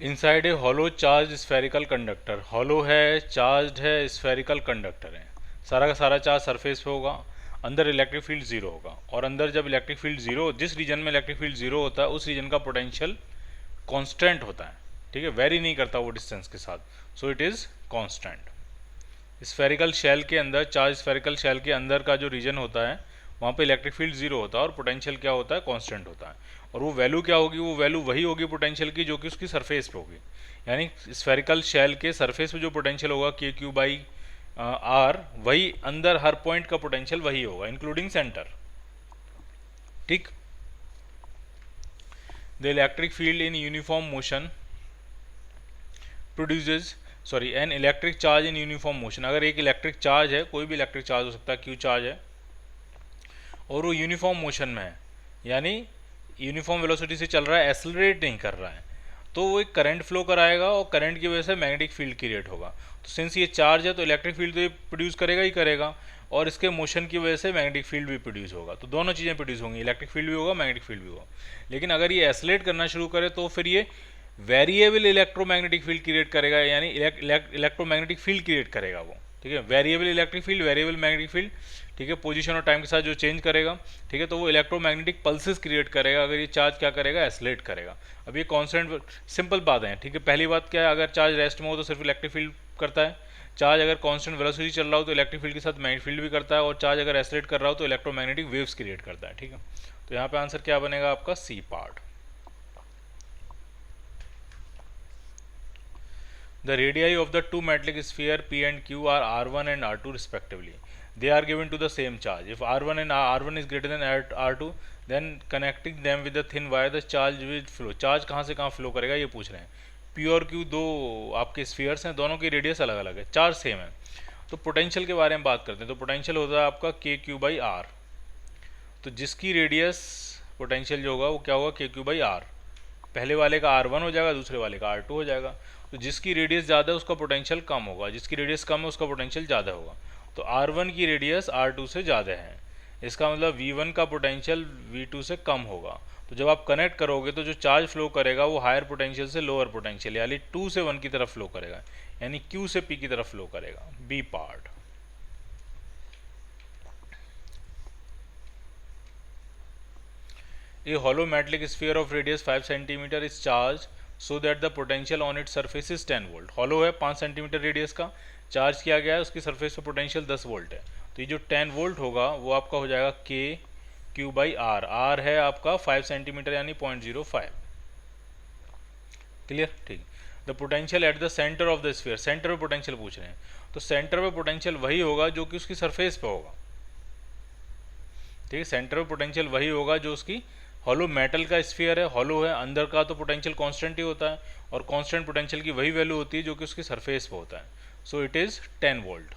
Inside a hollow charge spherical conductor, hollow है, charge है, spherical conductor है, सारा का सारा चार्ज सरफेस पे होगा, अंदर इलेक्ट्रिक फील्ड जीरो होगा, और अंदर जब इलेक्ट्रिक फील्ड जीरो, जिस रीजन में इलेक्ट्रिक फील्ड जीरो होता है उस रीजन का पोटेंशियल कांस्टेंट होता है, ठीक है, वेरी नहीं करता वो डिस्टेंस के साथ, so it is constant. Spherical shell के अंदर, चार्ज स्फेरिकल शेल के अंदर का जो रीजन होता है वहाँ पे इलेक्ट्रिक फील्ड जीरो होता है और पोटेंशियल क्या होता है, कांस्टेंट होता है, और वो वैल्यू क्या होगी, वो वैल्यू वही होगी पोटेंशियल की जो कि उसकी सरफेस पे होगी, यानी स्फेरिकल शेल के सरफेस पे जो पोटेंशियल होगा के क्यू बाई आर, वही अंदर हर पॉइंट का पोटेंशियल वही होगा इंक्लूडिंग सेंटर, ठीक। The electric field in uniform motion produces, sorry an electric charge in uniform motion, अगर एक इलेक्ट्रिक चार्ज है, कोई भी इलेक्ट्रिक चार्ज हो सकता है, क्यू चार्ज है और वो यूनिफॉर्म मोशन में है, यानी यूनिफॉर्म वेलोसिटी से चल रहा है, एक्सेलरेट नहीं कर रहा है, तो वो एक करंट फ्लो कराएगा और करंट की वजह से मैग्नेटिक फील्ड क्रिएट होगा। तो सिंस ये चार्ज है तो इलेक्ट्रिक फील्ड तो ये प्रोड्यूस करेगा ही करेगा, और इसके मोशन की वजह से मैग्नेटिक फील्ड भी प्रोड्यूस होगा, तो दोनों चीज़ें प्रोड्यूस होंगी, इलेक्ट्रिक फील्ड भी होगा, मैग्नेटिक फील्ड भी होगा। लेकिन अगर ये एक्सेलरेट करना शुरू करे तो फिर ये वेरिएबल इलेक्ट्रोमैग्नेटिक फील्ड क्रिएट करेगा, यानी इलेक्ट्रोमैग्नेटिक फील्ड क्रिएट करेगा वो, ठीक है, variable electric field, variable magnetic field, ठीक है, पोजीशन और टाइम के साथ जो चेंज करेगा, ठीक है, तो वो इलेक्ट्रोमैग्नेटिक पल्सेस क्रिएट करेगा अगर ये चार्ज क्या करेगा, एक्सेलरेट करेगा। अब ये कॉन्स्टेंट सिंपल बात है, ठीक है, पहली बात क्या है, अगर चार्ज रेस्ट में हो तो सिर्फ इलेक्ट्रिक फील्ड करता है, चार्ज अगर कांस्टेंट वेलोसिटी चल रहा हो तो इलेक्ट्रिक फील्ड के साथ मैग्नेटिक फील्ड भी करता है, और चार्ज अगर एक्सेलरेट कर रहा हो तो इलेक्ट्रोमैग्नेटिक वेव्स क्रिएट करता है, ठीक है। तो यहाँ पे आंसर क्या बनेगा आपका, C part. The radii of the two metallic sphere P and Q are R1 and R2 respectively. They are given to the same charge. If R1 and R1 is greater than R2, then connecting them with the thin wire, the charge will flow. Charge कहाँ से कहाँ flow करेगा ये पूछ रहे हैं। P और Q दो आपके स्फीयर्स हैं, दोनों की रेडियस अलग अलग है, चार्ज सेम है। तो पोटेंशियल के बारे में बात करते हैं, तो पोटेंशियल होता है आपका के क्यू बाई आर, तो जिसकी रेडियस पोटेंशियल जो होगा वो क्या होगा, के क्यू बाई आर, पहले वाले का R1 हो जाएगा, दूसरे वाले का R2 हो जाएगा। तो जिसकी रेडियस ज़्यादा है उसका पोटेंशियल कम होगा, जिसकी रेडियस कम है उसका पोटेंशियल ज़्यादा होगा। तो R1 की रेडियस R2 से ज़्यादा है, इसका मतलब V1 का पोटेंशियल V2 से कम होगा। तो जब आप कनेक्ट करोगे तो जो चार्ज फ्लो करेगा वो हायर पोटेंशियल से लोअर पोटेंशियल, यानी 2 से 1 की तरफ फ्लो करेगा, यानी Q से P की तरफ फ्लो करेगा, B part. A hollow metallic sphere of radius 5 cm is charged so that the potential on its surface is 10 volt. Hollow है 5 सेंटीमीटर रेडियस का, चार्ज किया गया है, उसकी सरफेस पे पोटेंशियल 10 वोल्ट है, तो ये जो 10 वोल्ट होगा वो आपका हो जाएगा के क्यू बाई आर, आर है आपका 5 सेंटीमीटर यानी 0.05, क्लियर, ठीक। The potential at the centre of the sphere, centre पे पोटेंशियल पूछ रहे हैं, तो सेंटर पे पोटेंशियल वही होगा जो कि उसकी सरफेस पे होगा, ठीक है, सेंटर पे पोटेंशियल वही होगा जो उसकी, हॉलो मेटल का स्फीयर है, हॉलो है, अंदर का तो पोटेंशियल कांस्टेंट ही होता है, और कांस्टेंट पोटेंशियल की वही वैल्यू होती है जो कि उसकी सरफेस पे होता है, सो इट इज 10 वोल्ट।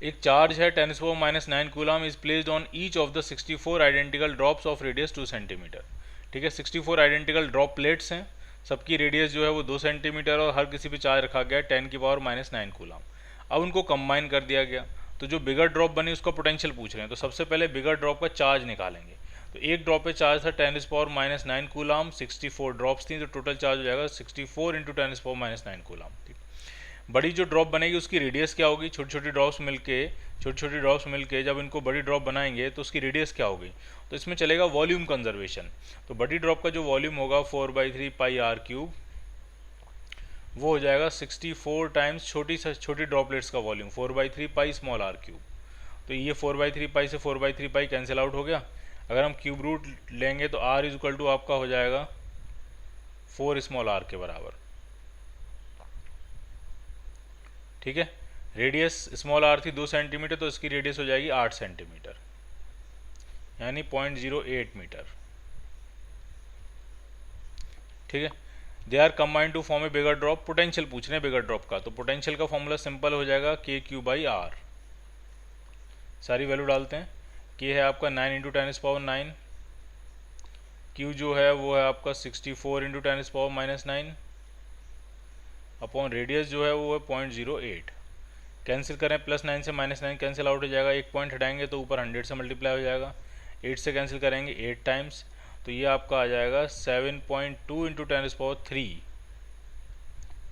एक चार्ज है 10⁻⁹ coulomb is placed on each of the 64 identical drops of radius 2 centimetre, ठीक है, 64 आइडेंटिकल ड्रॉप प्लेट्स हैं, सबकी रेडियस जो है वो 2 सेंटीमीटर, और हर किसी पे चार्ज रखा गया है 10⁻⁹ कूलम। अब उनको कंबाइन कर दिया गया, तो जो बिगर ड्रॉप बनी उसका पोटेंशियल पूछ रहे हैं, तो सबसे पहले बिगर ड्रॉप का चार्ज निकालेंगे। तो एक ड्रॉप पे चार्ज था 10⁻⁹ कूलम, 64 ड्रॉप्स थी, तो टोटल चार्ज हो जाएगा 64 × 10⁻⁹ कूलम, ठीक। बड़ी जो ड्रॉप बनेगी उसकी रेडियस क्या होगी, छोटी छोटी ड्रॉप्स मिलके जब इनको बड़ी ड्रॉप बनाएंगे तो उसकी रेडियस क्या होगी, तो इसमें चलेगा वॉल्यूम कंजर्वेशन। तो बड़ी ड्रॉप का जो वॉल्यूम होगा 4/3 पाई आर क्यूब, वो हो जाएगा 64 टाइम्स छोटी ड्रॉपलेट्स का volume 4/3 pi small r cube. तो ये 4/3 पाई से 4/3 पाई कैंसिल आउट हो गया, अगर हम क्यूब रूट लेंगे तो r इज इक्वल टू आपका हो जाएगा 4 स्मॉल आर के बराबर, ठीक है। रेडियस स्मॉल आर थी 2 सेंटीमीटर, तो इसकी रेडियस हो जाएगी 8 सेंटीमीटर यानी 0.08 मीटर, ठीक है। They are combined to form a bigger drop, potential पूछ रहे हैं बिगर ड्रॉप का, तो पोटेंशियल का फॉर्मूला सिंपल हो जाएगा के क्यू बाई आर, सारी वैल्यू डालते हैं, के है आपका 9 × 10⁻⁹, क्यू जो है वो है आपका 64 × 10⁻⁹, अपॉन रेडियस जो है वो है 0.08, कैंसिल करें, +9 से -9 कैंसिल आउट हो जाएगा, एक पॉइंट हटाएंगे तो ऊपर 100 से मल्टीप्लाई हो जाएगा, 8 से कैंसिल करेंगे 8 टाइम्स, तो ये आपका आ जाएगा 7.2 इंटू 10⁻³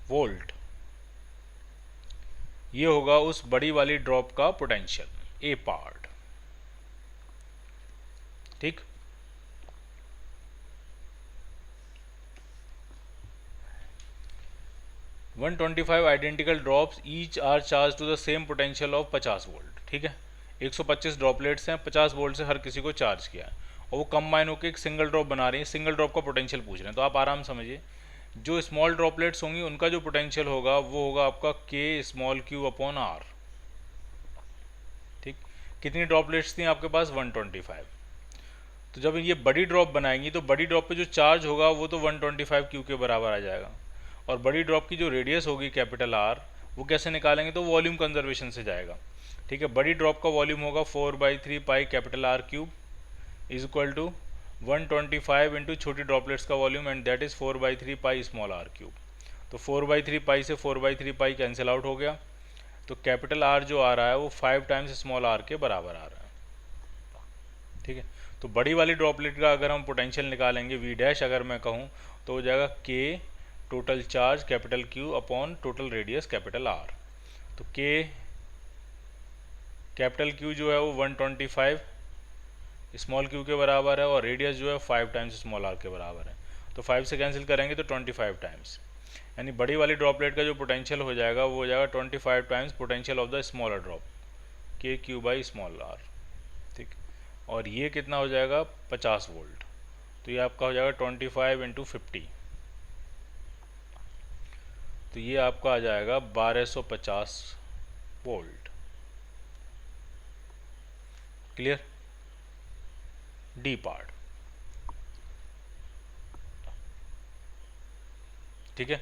वोल्ट। ये होगा उस बड़ी वाली ड्रॉप का पोटेंशियल, ए पार्ट। ठीक, one 125 identical drops each are charge to the same potential of 50 volt. ठीक है, 125 ड्रॉपलेट्स हैं, 50 वोल्ट से हर किसी को चार्ज किया है और वो कंबाइन होकर एक सिंगल ड्रॉप बना रही है। सिंगल ड्रॉप का पोटेंशियल पूछ रहे हैं, तो आप आराम समझिए, जो स्मॉल ड्रॉपलेट्स होंगी उनका जो पोटेंशियल होगा वो होगा आपका K/Q/R। ठीक, कितनी ड्रॉपलेट्स थी आपके पास? 125। तो जब ये बड़ी ड्रॉप बनाएंगी तो बड़ी ड्रॉप पे जो चार्ज होगा वो तो 125 Q के बराबर आ जाएगा, और बड़ी ड्रॉप की जो रेडियस होगी कैपिटल R, वो कैसे निकालेंगे? तो वॉल्यूम कंजर्वेशन से जाएगा। ठीक है, बड़ी ड्रॉप का वॉल्यूम होगा 4/3 pi capital R cube is equal to 125 into छोटी ड्रॉपलेट्स का volume, and that is 4/3 pi small r cube. तो 4/3 पाई से 4/3 पाई कैंसिल आउट हो गया, तो कैपिटल R जो आ रहा है वो 5 टाइम्स स्मॉल r के बराबर आ रहा है। ठीक है, तो बड़ी वाली ड्रॉपलेट का अगर हम पोटेंशियल निकालेंगे V' अगर मैं कहूँ तो हो जाएगा K total charge capital Q upon total radius capital R। तो K कैपिटल Q जो है वो 125 स्मॉल q के बराबर है, और रेडियस जो है 5 टाइम्स स्मॉल r के बराबर है। तो 5 से कैंसिल करेंगे तो 25 टाइम्स, यानी बड़ी वाली ड्रॉपलेट का जो पोटेंशियल हो जाएगा वो हो जाएगा 25 times potential of the smaller drop, K/Q/r। ठीक, और ये कितना हो जाएगा? 50 वोल्ट। तो ये आपका हो जाएगा 25 इंटू 50, तो ये आपका आ जाएगा 1250 वोल्ट। क्लियर? D part. ठीक है,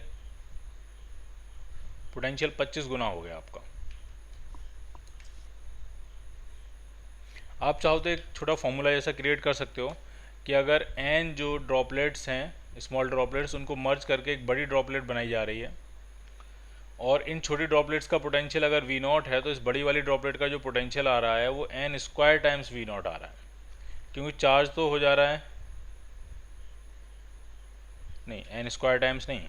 पोटेंशियल 25 गुना हो गया आपका। आप चाहो तो एक छोटा फॉर्मूला जैसा क्रिएट कर सकते हो कि अगर n जो ड्रॉपलेट्स हैं स्मॉल ड्रॉपलेट्स, उनको मर्ज करके एक बड़ी ड्रॉपलेट बनाई जा रही है, और इन छोटी ड्रॉपलेट्स का पोटेंशियल अगर V0 है, तो इस बड़ी वाली ड्रॉपलेट का जो पोटेंशियल आ रहा है वो n² टाइम्स V0 आ रहा है, क्योंकि चार्ज तो हो जा रहा है, नहीं n² टाइम्स नहीं,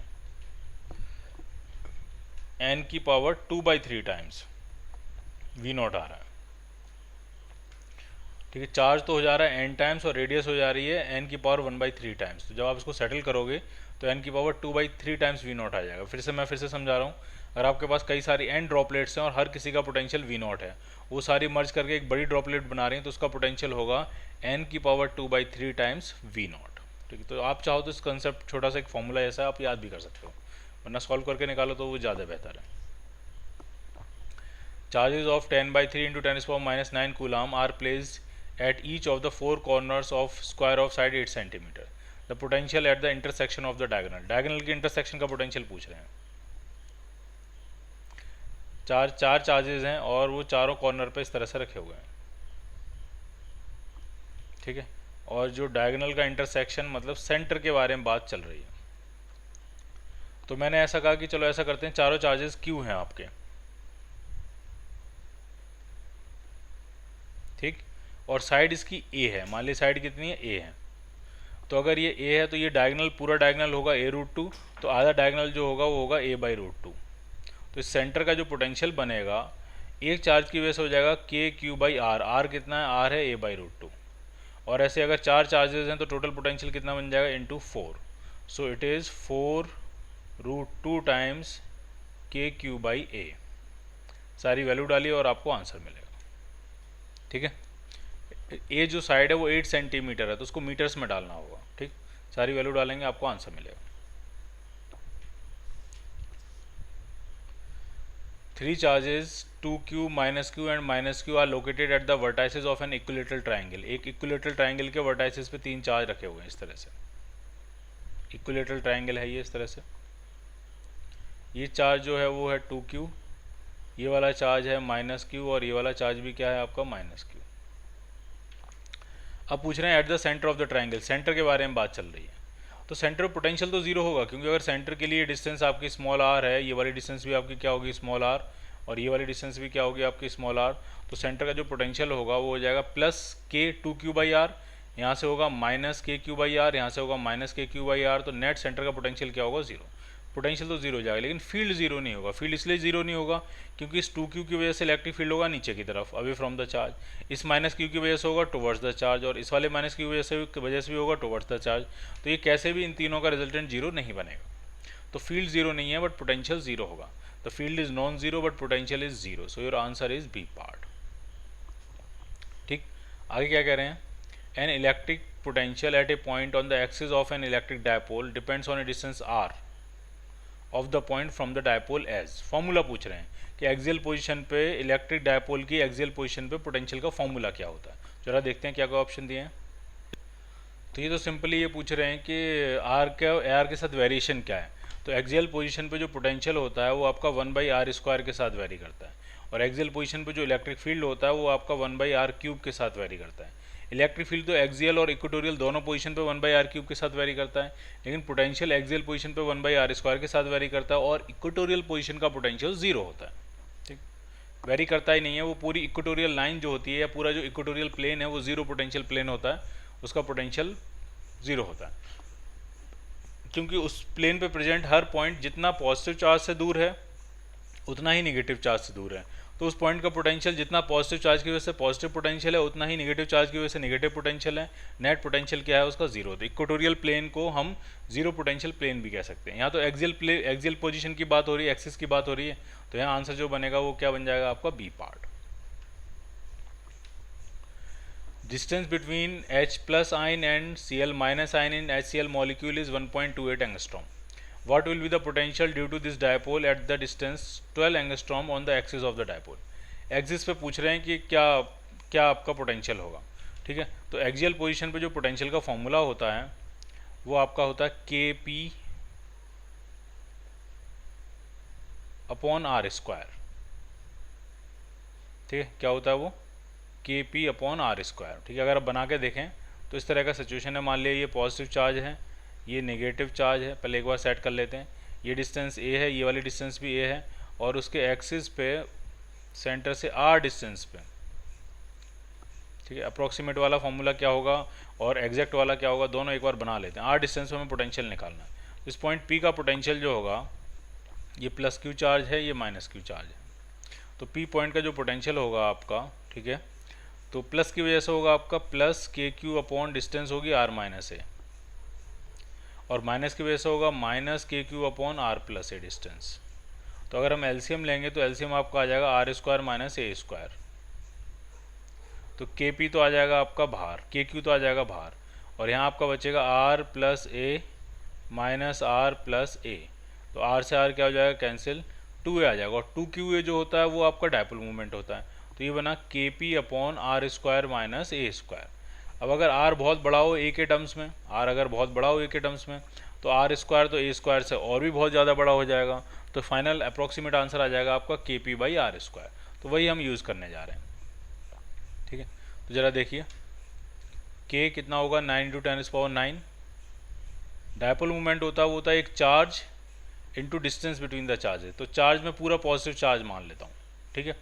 n की पावर 2/3 टाइम्स V0 आ रहा है। ठीक है, चार्ज तो हो जा रहा है n टाइम्स और रेडियस हो जा रही है n की पावर 1/3 टाइम्स। तो जब आप इसको सेटल करोगे तो n की पावर 2/3 टाइम्स V0 आ जाएगा। मैं फिर से समझा रहा हूँ, अगर आपके पास कई सारी n ड्रॉपलेट्स हैं और हर किसी का पोटेंशियल V0 है, वो सारी मर्ज करके एक बड़ी ड्रॉपलेट बना रही हैं, तो उसका पोटेंशियल होगा n की पावर 2/3 टाइम्स V0। ठीक है, तो आप चाहो तो इस कंसेप्ट छोटा सा एक फॉर्मूला ऐसा आप याद भी कर सकते हो, वरना सॉल्व करके निकालो तो वो ज़्यादा बेहतर है। Charges of 10/3 into 10⁻⁹ coulomb are placed at each of the 4 corners of square of side 8 centimeter. The potential at the intersection of the diagonal. Diagonal की intersection का potential पूछ रहे हैं। चार चार्जेस हैं और वो चारों कॉर्नर पे इस तरह से रखे हुए हैं। ठीक है, और जो डायगोनल का इंटरसेक्शन मतलब सेंटर के बारे में बात चल रही है। तो मैंने ऐसा कहा कि चलो ऐसा करते हैं, चारों चार्जेस Q हैं आपके। ठीक, और साइड इसकी A है, मान ली साइड कितनी है? A है। तो अगर ये A है तो ये डायगोनल, पूरा डायगोनल होगा A√2, तो आधा डायगोनल जो होगा वो होगा A/√2। तो इस सेंटर का जो पोटेंशियल बनेगा एक चार्ज की वजह से हो जाएगा K/Q/R। R कितना है? R है A/√2। और ऐसे अगर चार चार्जेस हैं तो टोटल पोटेंशियल कितना बन जाएगा? Into 4। So it is 4√2 times K/Q/A। सारी वैल्यू डालिए और आपको आंसर मिलेगा। ठीक है, ए जो साइड है वो 8 सेंटीमीटर है, तो उसको मीटर्स में डालना होगा। ठीक, सारी वैल्यू डालेंगे आपको आंसर मिलेगा। 3 charges 2Q -Q and -Q are located at the vertices of an equilateral triangle. एक इक्विलेटरल ट्राइंगल के वर्टाइसेस पे 3 चार्ज रखे हुए हैं इस तरह से। इक्विलेटरल ट्राइंगल है ये इस तरह से। ये चार्ज जो है वो है 2Q, ये वाला चार्ज है -Q, और ये वाला चार्ज भी क्या है आपका? -Q। अब पूछ रहे हैं eight the centre of the triangle, centre के बारे में बात चल रही है। तो सेंटर पोटेंशियल तो 0 होगा, क्योंकि अगर सेंटर के लिए डिस्टेंस आपकी स्मॉल r है, ये वाली डिस्टेंस भी आपकी क्या होगी? स्मॉल r, और ये वाली डिस्टेंस भी क्या होगी आपकी स्मॉल आर। तो सेंटर का जो पोटेंशियल होगा वो हो जाएगा प्लस के 2q/r, यहाँ से होगा माइनस KQ/r, यहाँ से होगा माइनस KQ/r। तो नेट सेंटर का पोटेंशियल क्या होगा, जीरो। पोटेंशियल तो जीरो हो जाएगा, लेकिन फील्ड जीरो नहीं होगा। फील्ड इसलिए जीरो नहीं होगा क्योंकि इस 2q की वजह से इलेक्ट्रिक फील्ड होगा नीचे की तरफ, अवे फ्रॉम द चार्ज। इस माइनस q की वजह से होगा टुवर्ड्स द चार्ज, और इस वाले माइनस q की वजह से भी होगा टुवर्ड्स द चार्ज। तो ये कैसे भी इन तीनों का रिजल्टेंट जीरो नहीं बनेगा। तो फील्ड जीरो नहीं है बट पोटेंशियल जीरो होगा। The field is non zero but potential is zero, so your answer is B part. ठीक, आगे क्या कह रहे हैं, an electric potential at a point on the axis of an electric dipole depends on a distance R of the point from the dipole as. Formula पूछ रहे हैं कि एक्सियल पोजीशन पे इलेक्ट्रिक डायपोल की एक्सियल पोजीशन पे potential का formula क्या होता है। जरा देखते हैं क्या क्या ऑप्शन दिए हैं। तो ये तो सिंपली ये पूछ रहे हैं कि आर के साथ वेरिएशन क्या है। तो एक्सियल पोजीशन पे जो पोटेंशियल होता है वो आपका 1/r² के साथ वेरी करता है, और एक्सियल पोजीशन पे जो इलेक्ट्रिक फील्ड होता है वो आपका 1/r³ के साथ वेरी करता है। इलेक्ट्रिक फील्ड तो एक्सियल और इक्वेटोरियल दोनों पोजीशन पे 1/r³ के साथ वेरी करता है, लेकिन पोटेंशियल एक्सियल पोजीशन पे 1/r² के साथ वेरी करता है, और इक्वेटोरियल पोजीशन का पोटेंशियल जीरो होता है। ठीक, वेरी करता ही नहीं है, वो पूरी इक्वेटोरियल लाइन जो होती है या पूरा जो इक्वेटोरियल प्लेन है वो जीरो पोटेंशियल प्लेन होता है, उसका पोटेंशियल जीरो होता है, क्योंकि उस प्लेन पे प्रेजेंट हर पॉइंट जितना पॉजिटिव चार्ज से दूर है उतना ही निगेटिव चार्ज से दूर है। तो उस पॉइंट का पोटेंशियल जितना पॉजिटिव चार्ज की वजह से पॉजिटिव पोटेंशियल है उतना ही निगेटिव चार्ज की वजह से निगेटिव पोटेंशियल है। नेट पोटेंशियल क्या है उसका, जीरो। तो इक्वेटोरियल प्लेन को हम जीरो पोटेंशियल प्लेन भी कह सकते हैं। यहाँ तो एक्सियल पोजीशन की बात हो रही है, एक्सिस की बात हो रही है, तो यहाँ आंसर जो बनेगा वो क्या बन जाएगा आपका, B part. Distance between H+ ion and Cl- ion in HCl molecule is 1.28 angstrom. What will be the potential due to this dipole at the distance 12 angstrom on the axis of the dipole? Axis पे पूछ रहे हैं कि क्या क्या आपका potential होगा। ठीक है, तो एक्सियल पोजीशन पे जो पोटेंशियल का फॉर्मूला होता है वो आपका होता है Kp/r²। ठीक है, क्या होता है वो, Kp/r²। ठीक है, अगर आप बना के देखें तो इस तरह का सिचुएशन है। मान लिया ये पॉजिटिव चार्ज है, ये नेगेटिव चार्ज है। पहले एक बार सेट कर लेते हैं। ये डिस्टेंस a है, ये वाली डिस्टेंस भी a है, और उसके एक्सिस पे सेंटर से r डिस्टेंस पे, ठीक है, अप्रॉक्सीमेट वाला फॉर्मूला क्या होगा और एग्जैक्ट वाला क्या होगा, दोनों एक बार बना लेते हैं। r डिस्टेंस पे हमें पोटेंशियल निकालना है। इस पॉइंट P का पोटेंशियल जो होगा, ये +q चार्ज है, ये -q चार्ज है। तो P पॉइंट का जो पोटेंशियल होगा आपका, ठीक है, तो प्लस की वजह से होगा आपका +kq/ डिस्टेंस होगी r-a, और माइनस की वजह से होगा -kq/r+a डिस्टेंस। तो अगर हम एलसीएम लेंगे तो एलसीएम आपका आ जाएगा r² - a²। तो kp तो आ जाएगा आपका बाहर, kq तो आ जाएगा बाहर, और यहाँ आपका बचेगा r + a -r + a। तो r से r क्या हो जाएगा, कैंसिल, 2a आ जाएगा, और 2qa जो होता है वो आपका डायपोल मूवमेंट होता है। तो ये बना Kp/r² - a²। अब अगर r बहुत बड़ा हो a के टर्म्स में, r अगर बहुत बड़ा हो a के टर्म्स में, तो r² तो a² से और भी बहुत ज़्यादा बड़ा हो जाएगा। तो फाइनल अप्रॉक्सीमेट आंसर आ जाएगा आपका Kp/r²। तो वही हम यूज़ करने जा रहे हैं। ठीक है, तो ज़रा देखिए k कितना होगा, 9 × 10⁹। डायपोल मूवमेंट होता है वो होता है एक charge into distance between the charges. तो चार्ज में पूरा पॉजिटिव चार्ज मान लेता हूँ। ठीक है,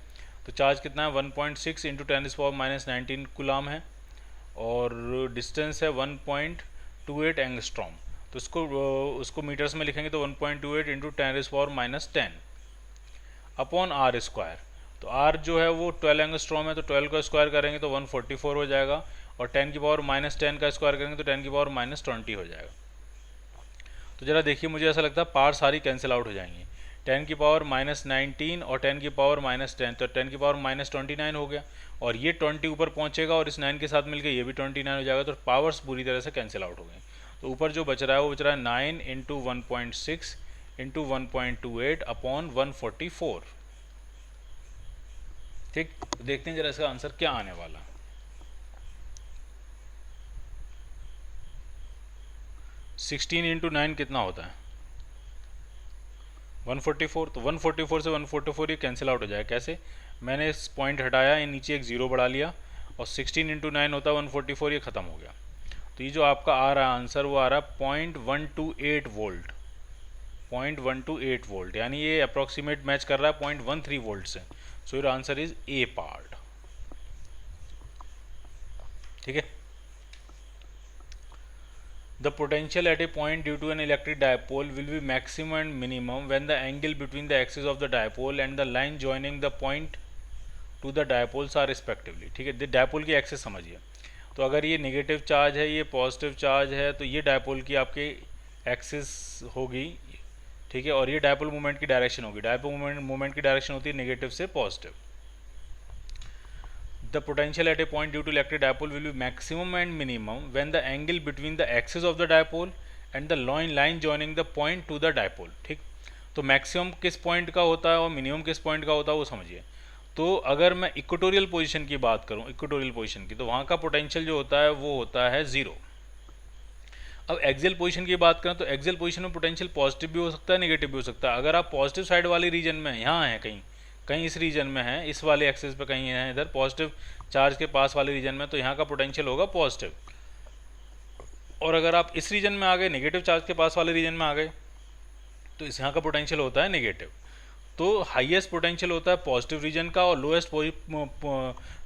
तो चार्ज कितना है, 1.6 × 10⁻19 कूलाम है, और डिस्टेंस है 1.28 एंगस्ट्रॉम। तो उसको मीटर्स में लिखेंगे तो 1.28 × 10⁻10 अपॉन r²। तो r जो है वो 12 एंगस्ट्रॉम है, तो 12 का स्क्वायर करेंगे तो 144 हो जाएगा, और 10⁻10 का स्क्वायर करेंगे तो 10⁻20 हो जाएगा। तो ज़रा देखिए, मुझे ऐसा लगता है पार सारी कैंसिल आउट हो जाएंगी। 10⁻19 और 10⁻10, तो 10⁻29 हो गया, और ये 20 ऊपर पहुंचेगा और इस 9 के साथ मिलकर ये भी 29 हो जाएगा। तो पावर्स पूरी तरह से कैंसिल आउट हो गई। तो ऊपर जो बच रहा है वो बच रहा है 9 × 1.6 × 1.28 अपॉन 144। ठीक, तो देखते हैं जरा इसका आंसर क्या आने वाला। 16 × 9 कितना होता है, 144। तो 144 से 144 ये कैंसिल आउट हो जाएगा। कैसे, मैंने इस पॉइंट हटाया, ये नीचे एक ज़ीरो बढ़ा लिया, और 16 × 9 होता है 144, ये ख़त्म हो गया। तो ये जो आपका आ रहा है आंसर वो आ रहा है 0.128 वोल्ट। 0.1 to 8 वोल्ट, यानी ये अप्रॉक्सीमेट मैच कर रहा है 0.13 वोल्ट से। सो your answer is a part. ठीक है। The potential at a point due to an electric dipole will be maximum and minimum when the angle between the axis of the dipole and the line joining the point to the dipoles are respectively। ठीक है, dipole की axis समझिए। तो अगर ये negative charge है, ये positive charge है, तो ये डायपोल की आपकी एक्सिस होगी। ठीक है, और ये डायपोल मूवमेंट की डायरेक्शन होगी। डायपोल मूवमेंट की डायरेक्शन होती है नेगेटिव से positive. The potential at a point due to electric dipole will be maximum and minimum when the angle between the axis of the dipole and the line joining the point to the dipole। ठीक, तो maximum किस point का होता है और minimum किस point का होता है वो समझिए। तो अगर मैं इक्वेटोरियल पोजीशन की बात करूं, इक्वेटोरियल पोजीशन की, तो वहाँ का पोटेंशियल जो होता है वो होता है 0। अब एक्सियल पोजीशन की बात करें तो एक्सियल पोजीशन में पोटेंशियल पॉजिटिव भी हो सकता है, नेगेटिव भी हो सकता है। अगर आप पॉजिटिव साइड वाले रीजन में यहाँ हैं, कहीं इस रीजन में है, इस वाले एक्सिस पे कहीं है, इधर पॉजिटिव चार्ज के पास वाले रीजन में, तो यहाँ का पोटेंशियल होगा पॉजिटिव। और अगर आप इस रीजन में आ गए, नेगेटिव चार्ज के पास वाले रीजन में आ गए, तो इस यहाँ का पोटेंशियल होता है नेगेटिव। तो हाईएस्ट पोटेंशियल होता है पॉजिटिव रीजन का और लोएस्ट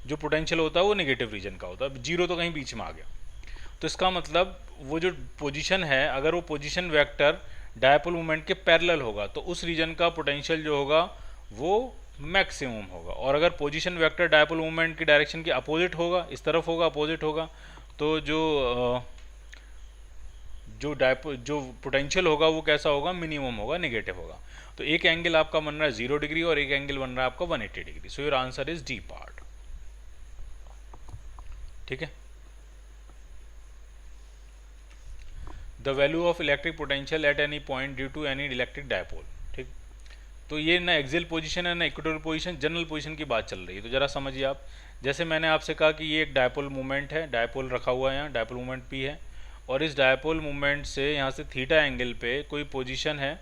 जो पोटेंशियल होता है वो नेगेटिव रीजन का होता है। 0 तो कहीं बीच में आ गया। तो इसका मतलब वो जो पोजीशन है, अगर वो पोजीशन वेक्टर डायपोल मोमेंट के पैरेलल होगा तो उस रीजन का पोटेंशियल जो होगा वो मैक्सिमम होगा। और अगर पोजीशन वेक्टर डायपोल मूवमेंट की डायरेक्शन के अपोजिट होगा, इस तरफ होगा, अपोजिट होगा, तो जो पोटेंशियल होगा वो कैसा होगा, मिनिमम होगा, नेगेटिव होगा। तो एक एंगल आपका बन रहा है 0 डिग्री और एक एंगल बन रहा है आपका 180 डिग्री। So your answer is D part. ठीक है। The value of electric potential at any point due to any electric dipole. ठीक, तो ये ना एक्सियल पोजीशन है ना इक्वेटोरियल पोजीशन, जनरल पोजीशन की बात चल रही है। तो जरा समझिए आप, जैसे मैंने आपसे कहा कि ये एक डायपोल मूवमेंट है, डायपोल रखा हुआ है यहाँ, डायपोल मूवमेंट पी है, और इस डायपोल मूवमेंट से यहाँ से थीटा एंगल पे कोई पोजीशन है,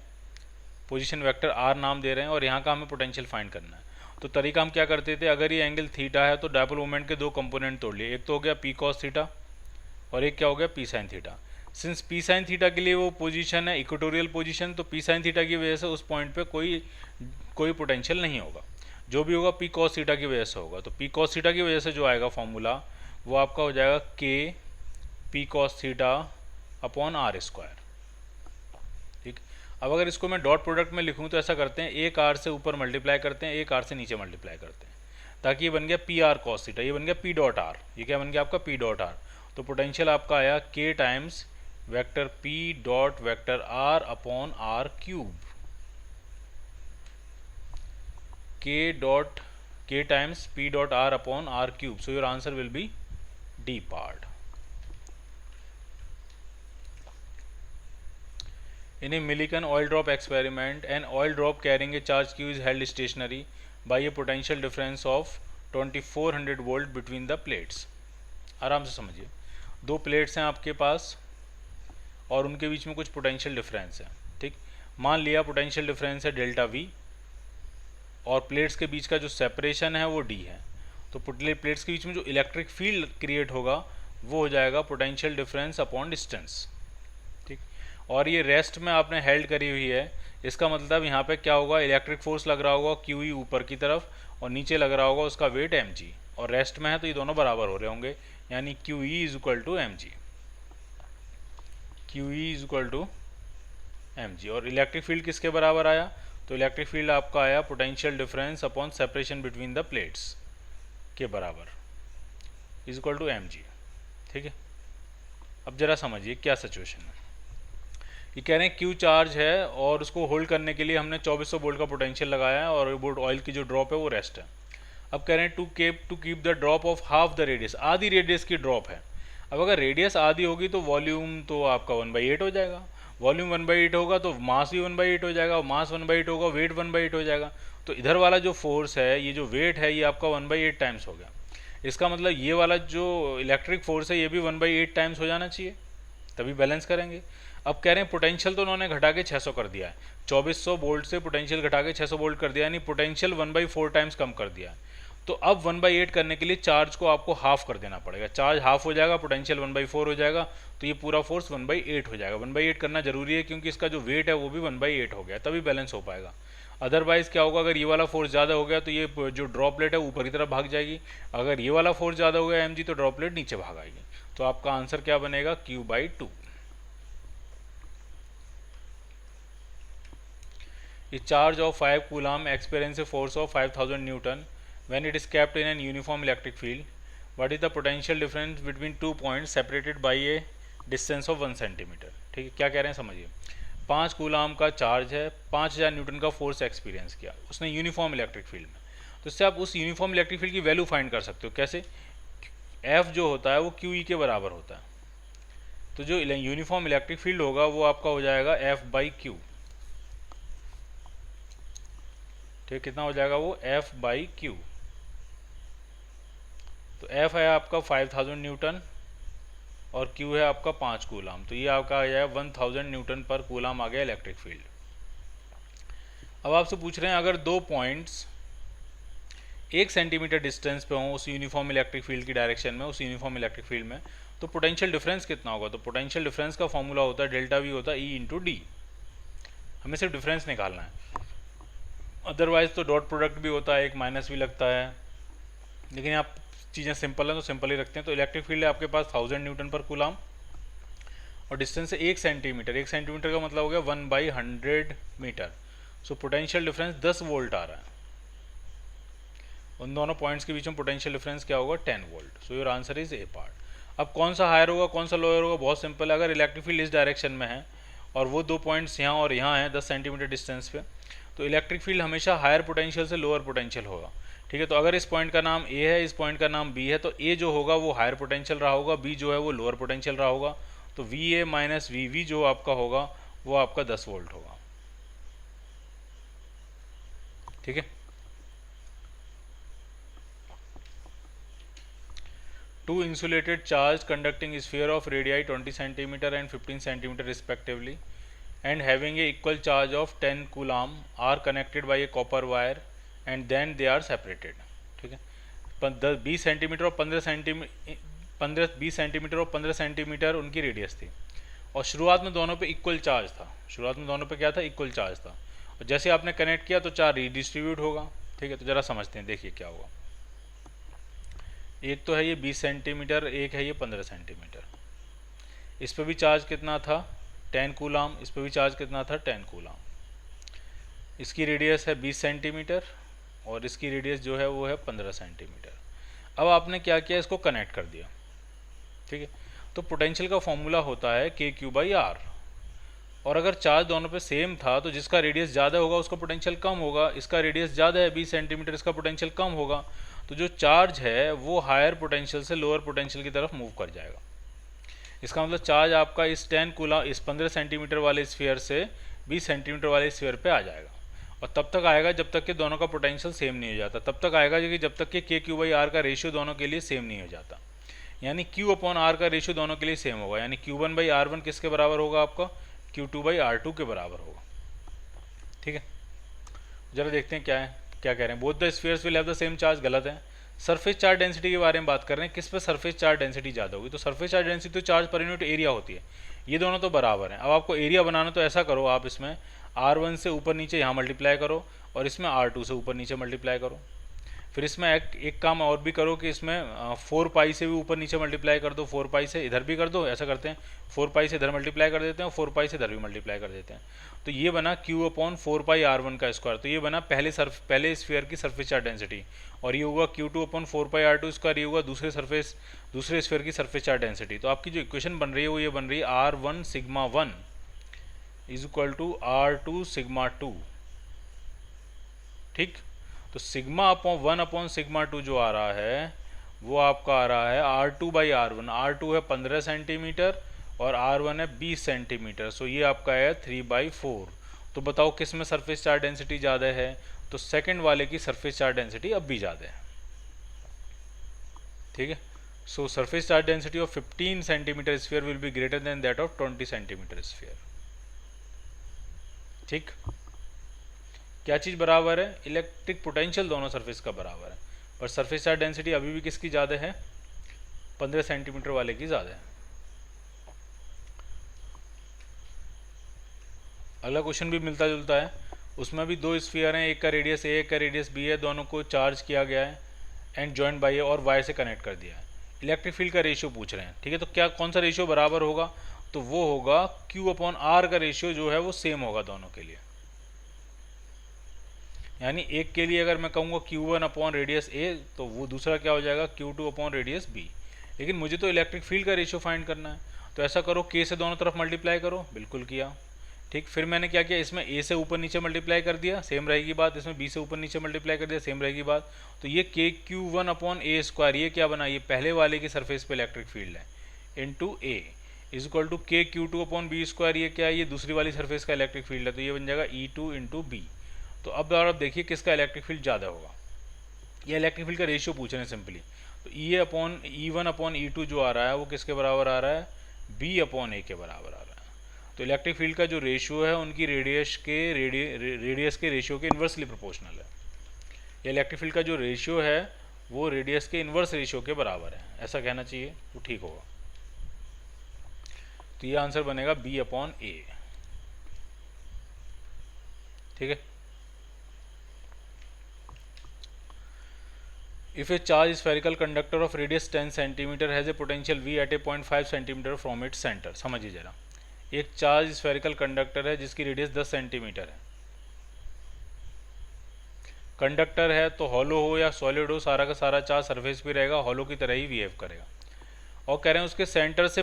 पोजीशन वेक्टर आर नाम दे रहे हैं, और यहाँ का हमें पोटेंशियल फाइंड करना है। तो तरीका हम क्या करते थे, अगर ये एंगल थीटा है तो डायपोल मूवमेंट के दो कंपोनेंट तोड़ लिए। एक तो हो गया पी कॉस थीटा और एक क्या हो गया P sine theta. Since P sine theta के लिए वो पोजीशन है इक्वेटोरियल पोजीशन, तो पी साइन थीटा की वजह से उस पॉइंट पे कोई पोटेंशियल नहीं होगा। जो भी होगा पी कॉस थीटा की वजह से होगा। तो पी कॉस थीटा की वजह से जो आएगा फॉर्मूला वो आपका हो जाएगा K P cos theta upon R square. ठीक, अब अगर इसको मैं डॉट प्रोडक्ट में लिखूँ तो ऐसा करते हैं, एक आर से ऊपर मल्टीप्लाई करते हैं, एक आर से नीचे मल्टीप्लाई करते हैं, ताकि ये बन गया पी आर कॉस थीटा, ये बन गया पी डॉट आर। ये क्या बन गया आपका पी डॉट आर। तो पोटेंशियल आपका आया k times vector P dot vector R upon R cube, k times P dot R upon R cube. So your answer will be D part. In a Millikan oil drop experiment, an oil drop carrying a charge Q is held stationary by a potential difference of 2400 volt between the plates। आराम से समझिए, दो plates हैं आपके पास और उनके बीच में कुछ पोटेंशियल डिफरेंस है। ठीक, मान लिया पोटेंशियल डिफरेंस है डेल्टा वी और प्लेट्स के बीच का जो सेपरेशन है वो डी है। तो प्लेट्स के बीच में जो इलेक्ट्रिक फील्ड क्रिएट होगा वो हो जाएगा पोटेंशियल डिफरेंस अपॉन डिस्टेंस। ठीक, और ये रेस्ट में आपने हेल्ड करी हुई है, इसका मतलब यहाँ पे क्या होगा, इलेक्ट्रिक फोर्स लग रहा होगा क्यू ई ऊपर की तरफ और नीचे लग रहा होगा उसका वेट एम जी, और रेस्ट में है तो ये दोनों बराबर हो रहे होंगे, यानी Q E is equal to M G, Q E is equal to M G. और इलेक्ट्रिक फील्ड किसके बराबर आया, तो इलेक्ट्रिक फील्ड आपका आया potential difference upon separation between the plates के बराबर is equal to M G. ठीक है, अब जरा समझिए क्या सिचुएशन है। ये कह रहे हैं क्यू चार्ज है और उसको होल्ड करने के लिए हमने 2400 वोल्ट का पोटेंशियल लगाया है और वो ऑयल की जो ड्रॉप है वो रेस्ट है। अब कह रहे हैं to keep the drop of half the radius, आधी रेडियस की ड्रॉप है। अब अगर रेडियस आधी होगी तो वॉल्यूम तो आपका 1/8 हो जाएगा, वॉल्यूम 1/8 होगा तो मास भी 1/8 हो जाएगा, और मास 1/8 होगा, वेट 1/8 हो जाएगा। तो इधर वाला जो फोर्स है, ये जो वेट है, ये आपका 1/8 टाइम्स हो गया। इसका मतलब ये वाला जो इलेक्ट्रिक फोर्स है ये भी 1/8 टाइम्स हो जाना चाहिए, तभी बैलेंस करेंगे। अब कह रहे हैं पोटेंशियल तो उन्होंने घटा के 600 कर दिया है, 2400 वोल्ट से पोटेंशियल घटा के 600 वोल्ट कर दिया, यानी पोटेंशियल 1/4 टाइम्स कम कर दिया है। तो तो अब 1/8 करने के लिए चार्ज को आपको हाफ कर देना पड़ेगा, चार्ज हाफ हो जाएगा, पोटेंशियल 1/4 हो जाएगा, तो ये पूरा फोर्स 1/8 हो जाएगा। 1/8 करना जरूरी है क्योंकि इसका जो वेट है वो भी 1/8 हो गया, तभी बैलेंस हो पाएगा। अदरवाइज क्या होगा, अगर ये वाला फोर्स ज़्यादा हो गया तो ये जो ड्रॉपलेट है ऊपर की तरफ भाग जाएगी, अगर ये वाला फोर्स ज़्यादा हो गया mg तो ड्रॉपलेट नीचे भाग आएगी। तो आपका आंसर क्या बनेगा, Q/2। A charge of 5 coulomb experiences a force of 5000 Newton when it is kept in an uniform electric field. What is the potential difference between 2 points separated by a distance of 1 centimeter? ठीक है, क्या कह रहे हैं समझिए। 5 coulomb का charge है, 5000 Newton का फोर्स एक्सपीरियंस किया उसने यूनिफॉर्म इलेक्ट्रिक फील्ड में, तो इससे आप उस यूनिफॉर्म इलेक्ट्रिक फील्ड की वैल्यू फाइंड कर सकते हो। कैसे, F जो होता है वो QE के बराबर होता है, तो जो यूनिफॉर्म इलेक्ट्रिक फील्ड होगा वो आपका हो जाएगा F/Q। ठीक, कितना हो जाएगा वो, F/Q। तो F है आपका 5000 न्यूटन और Q है आपका 5 कूलाम, तो ये आपका आ जाएगा 1000 न्यूटन पर कूलाम आ गया इलेक्ट्रिक फील्ड। अब आपसे पूछ रहे हैं अगर 2 पॉइंट्स 1 सेंटीमीटर डिस्टेंस पे हों उस यूनिफॉर्म इलेक्ट्रिक फील्ड की डायरेक्शन में, उस यूनिफॉर्म इलेक्ट्रिक फील्ड में, तो पोटेंशियल डिफरेंस कितना होगा। तो पोटेंशियल डिफरेंस का फॉर्मूला होता है डेल्टा V होता है E/D। हमें सिर्फ डिफरेंस निकालना है, अदरवाइज तो डॉट प्रोडक्ट भी होता है, एक माइनस भी लगता है, लेकिन आप चीज़ें सिंपल हैं तो सिंपल ही रखते हैं। तो इलेक्ट्रिक फील्ड है आपके पास 1000 न्यूटन पर कूलाम और डिस्टेंस है 1 सेंटीमीटर। 1 सेंटीमीटर का मतलब हो गया 1/100 metre. So potential difference 10 volt आ रहा है। उन दोनों पॉइंट्स के बीच में पोटेंशियल डिफरेंस क्या होगा, 10 volt. So your answer is a part. अब कौन सा हायर होगा कौन सा लोअर होगा, बहुत सिंपल है। अगर इलेक्ट्रिक फील्ड इस डायरेक्शन में है और वो 2 पॉइंट्स यहाँ और यहाँ हैं 10 सेंटीमीटर डिस्टेंस पे, तो इलेक्ट्रिक फील्ड हमेशा हायर पोटेंशियल से लोअर पोटेंशियल होगा। ठीक है, तो अगर इस पॉइंट का नाम ए है, इस पॉइंट का नाम बी है, तो ए जो होगा वो हायर पोटेंशियल रहा होगा, बी जो है वो लोअर पोटेंशियल रहा होगा। तो VA माइनस VV जो आपका होगा वो आपका 10 वोल्ट होगा। ठीक है, 2 insulated charged conducting sphere of radii 20 cm and 15 cm respectively and having a equal charge of 10 coulomb are connected by a copper wire and then they are separated। ठीक है, 20 सेंटीमीटर और 15 सेंटीमीटर और 15 centimetre उनकी radius थी और शुरुआत में दोनों पे इक्वल चार्ज था। शुरुआत में दोनों पे क्या था, इक्वल चार्ज था, और जैसे आपने कनेक्ट किया तो चार्ज रिडिस्ट्रीब्यूट होगा। ठीक है, तो ज़रा समझते हैं, देखिए क्या होगा। एक तो है ये 20 सेंटीमीटर, एक है ये 15 सेंटीमीटर। इस पर भी चार्ज कितना था, 10 कूलाम। इस पर भी चार्ज कितना था, 10 कूलाम। इसकी रेडियस है 20 सेंटीमीटर और इसकी रेडियस जो है वो है 15 सेंटीमीटर। अब आपने क्या किया, इसको कनेक्ट कर दिया। ठीक है, तो पोटेंशियल का फॉर्मूला होता है KQ/R, और अगर चार्ज दोनों पे सेम था तो जिसका रेडियस ज़्यादा होगा उसका पोटेंशियल कम होगा। इसका रेडियस ज़्यादा है 20 सेंटीमीटर, इसका पोटेंशियल कम होगा। तो जो चार्ज है वो हायर पोटेंशियल से लोअर पोटेंशियल की तरफ मूव कर जाएगा। इसका मतलब चार्ज आपका इस 10 कूलाम इस 15 सेंटीमीटर वाले स्फीयर से 20 सेंटीमीटर वाले स्फीयर पे आ जाएगा, और तब तक आएगा जब तक कि दोनों का पोटेंशियल सेम नहीं हो जाता। तब तक आएगा कि जब तक कि KQ/R का रेशियो दोनों के लिए सेम नहीं हो जाता, यानी Q/R का रेशियो दोनों के लिए सेम होगा। यानी Q1/R1 किसके बराबर होगा, आपका Q2/R2 के बराबर होगा। ठीक है, जरा देखते हैं क्या कह रहे हैं। Both the spheres will have the same charge, गलत है। सरफेस चार्ज डेंसिटी के बारे में बात कर रहे हैं, किस पे सरफेस चार्ज डेंसिटी ज़्यादा होगी। तो सरफेस चार्ज डेंसिटी तो चार्ज पर यूनिट एरिया होती है, ये दोनों तो बराबर हैं। अब आपको एरिया बनाना तो ऐसा करो, आप इसमें R1 से ऊपर नीचे यहाँ मल्टीप्लाई करो और इसमें R2 से ऊपर नीचे मल्टीप्लाई करो। फिर इसमें एक काम और भी करो कि इसमें 4 पाई से भी ऊपर नीचे मल्टीप्लाई कर दो, 4 पाई से इधर भी कर दो। ऐसा करते हैं 4 पाई से इधर मल्टीप्लाई कर देते हैं और 4 पाई से इधर भी मल्टीप्लाई कर देते हैं। तो ये बना Q/4πR1 का स्क्वायर। तो ये बना पहले स्फीयर की सरफेस चार्ज डेंसिटी, और ये होगा Q2/4πR2 स्क्वायर, ये होगा दूसरे स्फीयर की सरफेस चार्ज डेंसिटी। तो आपकी जो इक्वेशन बन रही है वो ये बन रही है R1 sigma 1 is equal to R2 sigma 2। ठीक, तो सिग्मा/1/σ2 जो आ रहा है वो आपका आ रहा है R2/R1। R2 है 15 सेंटीमीटर और R1 है 20 सेंटीमीटर। सो ये आपका है 3/4। तो बताओ किस में सरफेस चार्ज डेंसिटी ज़्यादा है, तो सेकंड वाले की सरफेस चार्ज डेंसिटी अब भी ज़्यादा है। ठीक है, सो surface charge density of 15 centimetre sphere will be greater than that of 20 centimetre sphere. ठीक, क्या चीज़ बराबर है, इलेक्ट्रिक पोटेंशियल दोनों सरफेस का बराबर है, पर सरफेस चार्ज डेंसिटी अभी भी किसकी ज़्यादा है, 15 सेंटीमीटर वाले की ज़्यादा है। अगला क्वेश्चन भी मिलता जुलता है, उसमें भी दो स्फीयर हैं, एक का रेडियस ए एक का रेडियस बी है, दोनों को चार्ज किया गया है एंड जॉइंट बाई और वायर से कनेक्ट कर दिया है। इलेक्ट्रिक फील्ड का रेशियो पूछ रहे हैं, ठीक है। तो क्या कौन सा रेशियो बराबर होगा, तो वो होगा Q अपॉन R का रेशियो जो है वो सेम होगा दोनों के लिए। यानी एक के लिए अगर मैं कहूँगा Q1 अपॉन रेडियस ए, तो वो दूसरा क्या हो जाएगा Q2 अपॉन रेडियस बी। लेकिन मुझे तो इलेक्ट्रिक फील्ड का रेशियो फाइंड करना है, तो ऐसा करो K से दोनों तरफ मल्टीप्लाई करो, बिल्कुल किया, ठीक। फिर मैंने क्या किया, इसमें A से ऊपर नीचे मल्टीप्लाई कर दिया, सेम रहेगी बात। इसमें B से ऊपर नीचे मल्टीप्लाई कर दिया, सेम रहेगी बात। तो ये KQ1 अपॉन ए स्क्वायर, ये क्या बना, ये पहले वाले की सरफेस पे इलेक्ट्रिक फील्ड है, into A is equal to KQ2 upon B square, ये क्या है, ये दूसरी वाली सरफेस का इलेक्ट्रिक फील्ड है, तो ये बन जाएगा E2 इंटू बी। तो अब आप देखिए किसका इलेक्ट्रिक फील्ड ज़्यादा होगा, ये इलेक्ट्रिक फील्ड का रेशियो पूछ रहे हैं सिंपली। तो E1 अपॉन E2 जो आ रहा है वो किसके बराबर आ रहा है, B अपॉन A के बराबर आ रहा है। तो इलेक्ट्रिक फील्ड का जो रेशियो है उनकी रेडियस के रेशियो के इन्वर्सली प्रोपोर्शनल है। ये इलेक्ट्रिक फील्ड का जो रेशियो है वो रेडियस के इन्वर्स रेशियो के बराबर है, ऐसा कहना चाहिए, वो ठीक होगा। तो ये आंसर बनेगा B अपॉन A, ठीक है। If a charged spherical conductor of radius 10 cm has a potential V at a 0.5 cm from its center, समझिए जरा, एक चार्ज स्फेरिकल कंडक्टर है जिसकी रेडियस 10 सेंटीमीटर है। कंडक्टर है तो हॉलो हो या सॉलिड हो, सारा का सारा चार्ज सरफेस पे रहेगा, हॉलो की तरह ही बिहेव करेगा। और कह रहे हैं उसके सेंटर से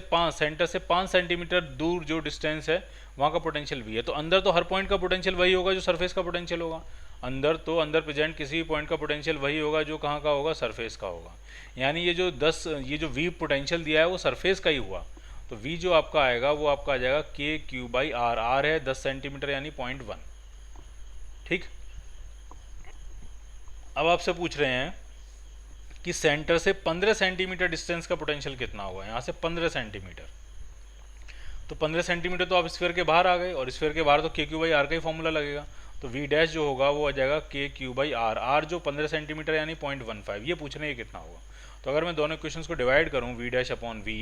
5 सेंटीमीटर दूर जो डिस्टेंस है वहाँ का पोटेंशियल V है। तो अंदर हर पॉइंट का पोटेंशियल वही होगा जो सरफेस का पोटेंशियल होगा। अंदर प्रेजेंट किसी भी पॉइंट का पोटेंशियल वही होगा जो कहाँ का होगा, सरफेस का होगा। यानी ये जो V पोटेंशियल दिया है वो सरफेस का ही हुआ। तो V जो आपका आएगा वो आपका आ जाएगा KQ/R, R है 10 सेंटीमीटर यानी 0.1, ठीक। अब आपसे पूछ रहे हैं कि सेंटर से 15 सेंटीमीटर डिस्टेंस का पोटेंशियल कितना होगा, यहाँ से 15 सेंटीमीटर। तो 15 सेंटीमीटर तो आप स्फीयर के बाहर आ गए, और स्फीयर के बाहर तो KQ/R का ही फॉर्मूला लगेगा। तो V डैश जो होगा वो आ जाएगा KQ/R, R जो 15 सेंटीमीटर यानी 0.15, ये पूछ रहे हैं कितना होगा। तो अगर मैं दोनों इक्वेशंस को डिवाइड करूँ V डैश अपॉन V,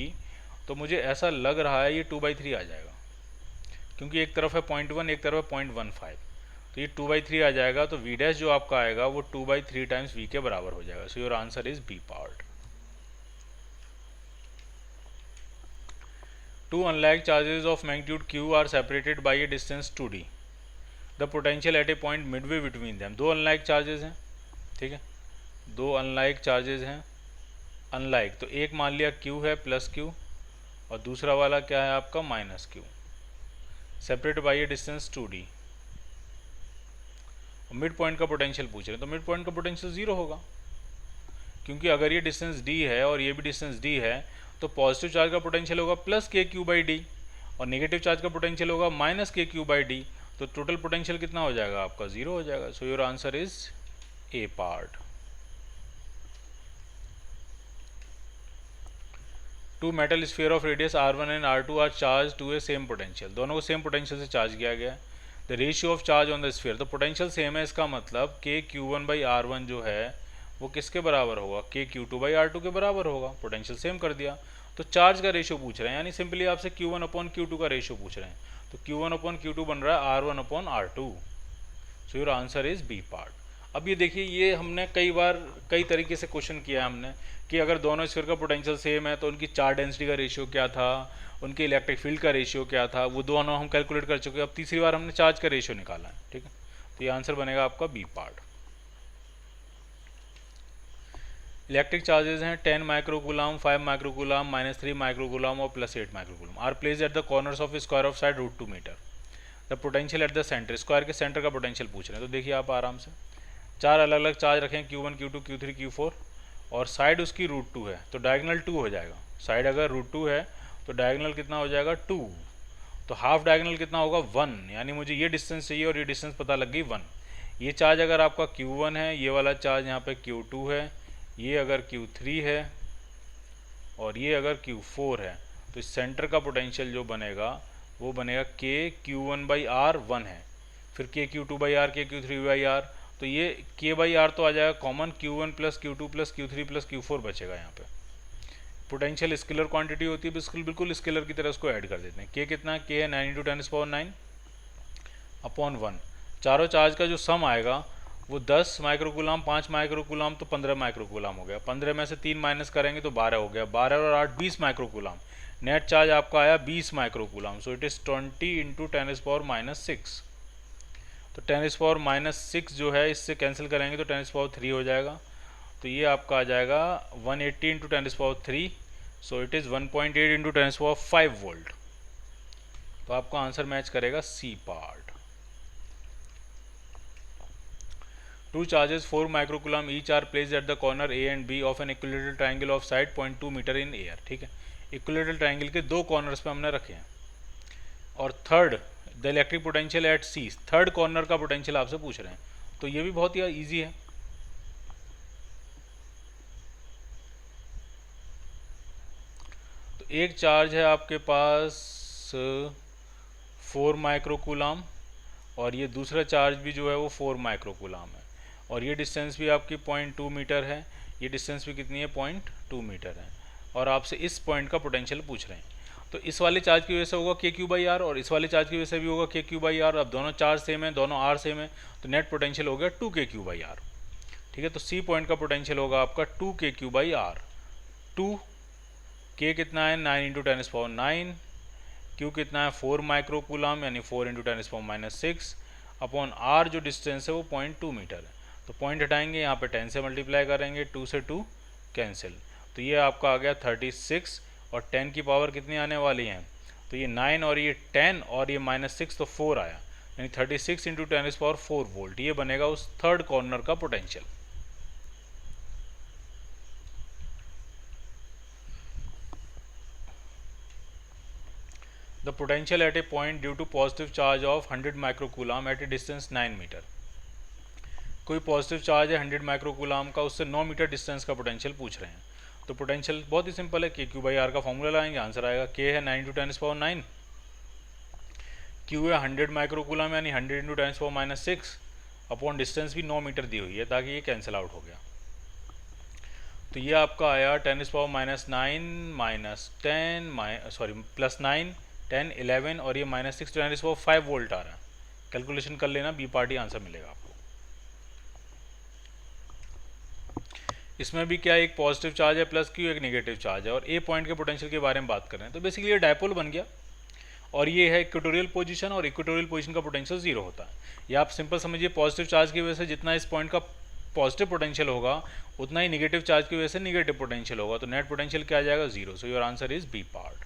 तो मुझे ऐसा लग रहा है ये 2/3 आ जाएगा, क्योंकि एक तरफ है 0.1 एक तरफ है 0.15, तो ये 2/3 आ जाएगा। तो V डैश जो आपका आएगा वो 2/3 टाइम्स V के बराबर हो जाएगा। So your answer is B part. Two unlike charges of magnitude Q are separated by a distance 2d. The potential at a point midway between them. दो unlike charges हैं, ठीक है, दो unlike charges हैं। unlike तो एक मान लिया Q है प्लस Q, और दूसरा वाला क्या है आपका minus Q, separate by A distance 2d। Mid point का पोटेंशियल पूछ रहे हैं, तो मिड पॉइंट का पोटेंशियल 0 होगा, क्योंकि अगर ये डिस्टेंस d है और ये भी डिस्टेंस d है तो पॉजिटिव चार्ज का पोटेंशियल होगा प्लस KQ/D और नेगेटिव चार्ज का पोटेंशियल होगा माइनस KQ/D। तो टोटल पोटेंशियल कितना हो जाएगा आपका, 0 हो जाएगा। So your answer is A part. Two metal sphere of radius R1 and R2 are charge to a same potential, दोनों को सेम पोटेंशियल से चार्ज किया गया है। The ratio of charge on the sphere, तो पोटेंशियल सेम है, इसका मतलब KQ1/R1 जो है वो किसके बराबर होगा, KQ2/R2 के बराबर होगा। पोटेंशियल सेम कर दिया, तो चार्ज का रेशियो पूछ रहे हैं, यानी सिंपली आपसे Q1 अपॉन Q2 का रेशियो पूछ रहे हैं। तो Q1 अपॉन Q2 बन रहा है R1 upon R2। So your answer is B part. अब ये देखिए, ये हमने कई तरीके से क्वेश्चन किया है हमने कि अगर दोनों स्फीयर का पोटेंशियल सेम है तो उनकी चार्ज डेंसिटी का रेशियो क्या था, उनके इलेक्ट्रिक फील्ड का रेशियो क्या था, वो दोनों हम कैलकुलेट कर चुके हैं। अब तीसरी बार हमने चार्ज का रेशियो निकाला है, ठीक है। तो ये आंसर बनेगा आपका B पार्ट। इलेक्ट्रिक चार्जेस हैं 10 माइक्रोकूलम, 5 माइक्रोकूलम, -3 माइक्रोकूलम और +8 microcoulomb are placed at the corners of square of side √2 metre. The potential at the centre, square के सेंटर का पोटेंशियल पूछ रहे हैं। तो देखिए आप आराम से 4 अलग अलग चार्ज रखें, Q1 Q2 Q3 Q4, और साइड उसकी √2 है, तो डायगोनल 2 हो जाएगा। साइड अगर √2 है तो डायगोनल कितना हो जाएगा 2, तो हाफ डायगोनल कितना होगा 1, यानी मुझे ये डिस्टेंस चाहिए और ये डिस्टेंस पता लग गई 1। ये चार्ज अगर आपका Q1 है, ये वाला चार्ज यहाँ पे Q2 है, ये अगर Q3 है और ये अगर Q4 है, तो इस सेंटर का पोटेंशियल जो बनेगा वो बनेगा KQ1/R 1 है, फिर KQ2/R KQ3/R, तो ये k/r तो आ जाएगा common, Q1 plus Q2 plus Q3 plus Q4 बचेगा यहाँ पे। पोटेंशियल स्केलर क्वांटिटी होती है, बिल्कुल स्केलर की तरह उसको ऐड कर देते हैं। k कितना है, k है 9 × 10⁹ अपॉन 1। चारों चार्ज का जो सम आएगा वो 10 माइक्रोकूलम, 5 माइक्रोकूलम, तो 15 माइक्रोकूलम हो गया। 15 में से 3 माइनस करेंगे तो 12 हो गया। 12 और 8 20 माइक्रोकूलम। नेट चार्ज आपका आया 20 माइक्रोकूलम। So it is 20 × 10⁻⁶। तो 10⁻⁶ जो है इससे कैंसिल करेंगे तो 10⁻³ हो जाएगा। तो ये आपका आ जाएगा 180 × 10⁻³। सो इट इज़ 1.8 × 10⁻⁵ वोल्ट। तो आपका आंसर मैच करेगा C part. Two charges 4 microcoulomb each are placed at the corner A and B of an equilateral triangle of side 0.2 metre in air। ठीक है, इक्विलेटरल ट्राइंगल के दो कॉर्नर्स पे हमने रखे हैं। और third the electric potential at C, third corner का पोटेंशियल आपसे पूछ रहे हैं। तो ये भी बहुत ही ईजी है। तो एक चार्ज है आपके पास 4 माइक्रोकूलम और ये दूसरा चार्ज भी जो है वो 4 माइक्रोकूलम है, और ये डिस्टेंस भी आपकी 0.2 मीटर है। ये डिस्टेंस भी कितनी है, 0.2 मीटर है। और आपसे इस पॉइंट का पोटेंशियल पूछ रहे हैं। तो इस वाले चार्ज की वजह से होगा KQ/R और इस वाले चार्ज की वजह से भी होगा KQ/R। अब दोनों चार्ज सेम है, दोनों R सेम है, तो नेट पोटेंशियल हो गया 2KQ/R। ठीक है, तो सी पॉइंट का पोटेंशियल होगा आपका 2KQ/R। 2K कितना है, 9 × 10⁹, Q कितना है 4 माइक्रोकूलम यानी 4 × 10⁻⁶, अपॉन R जो डिस्टेंस है वो 0.2 मीटर है। तो पॉइंट हटाएंगे, यहाँ पे 10 से मल्टीप्लाई करेंगे, 2 से 2 कैंसिल। तो ये आपका आ गया 36 और 10 की पावर कितनी आने वाली है, तो ये 9 और ये 10 और ये -6 तो 4 आया, यानी 36 × 10⁴ वोल्ट। ये बनेगा उस थर्ड कॉर्नर का potential. The potential at a point due to positive charge of 100 microcoulomb at a distance 9 metre. कोई पॉजिटिव चार्ज है 100 माइक्रोकूलम का, उससे 9 मीटर डिस्टेंस का पोटेंशियल पूछ रहे हैं। तो पोटेंशियल बहुत ही सिंपल है, KQ/R का फॉर्मूला लगाएंगे, आंसर आएगा K है 9 × 10⁹, Q है 100 माइक्रोकूलम यानी 100 × 10⁻⁶, अपॉन डिस्टेंस भी 9 मीटर दी हुई है ताकि ये कैंसिल आउट हो गया। तो ये आपका आया 10⁻⁹ +9 10 11 और ये -6 10⁵ वोल्ट आ रहा है। कैलकुलेशन कर लेना, बी पार्टी आंसर मिलेगा आपको। इसमें भी क्या एक पॉजिटिव चार्ज है प्लस Q एक नेगेटिव चार्ज है, और ए पॉइंट के पोटेंशियल के बारे में बात कर रहे हैं। तो बेसिकली ये डायपोल बन गया, और ये है इक्वेटोरियल पोजीशन, और इक्वेटोरियल पोजीशन का पोटेंशियल 0 होता है। या आप सिंपल समझिए, पॉजिटिव चार्ज की वजह से जितना इस पॉइंट का पॉजिटिव पोटेंशियल होगा उतना ही नेगेटिव चार्ज की वजह से नेगेटिव पोटेंशियल होगा। तो नेट पोटेंशियल क्या आ जाएगा, 0। So your answer is B part.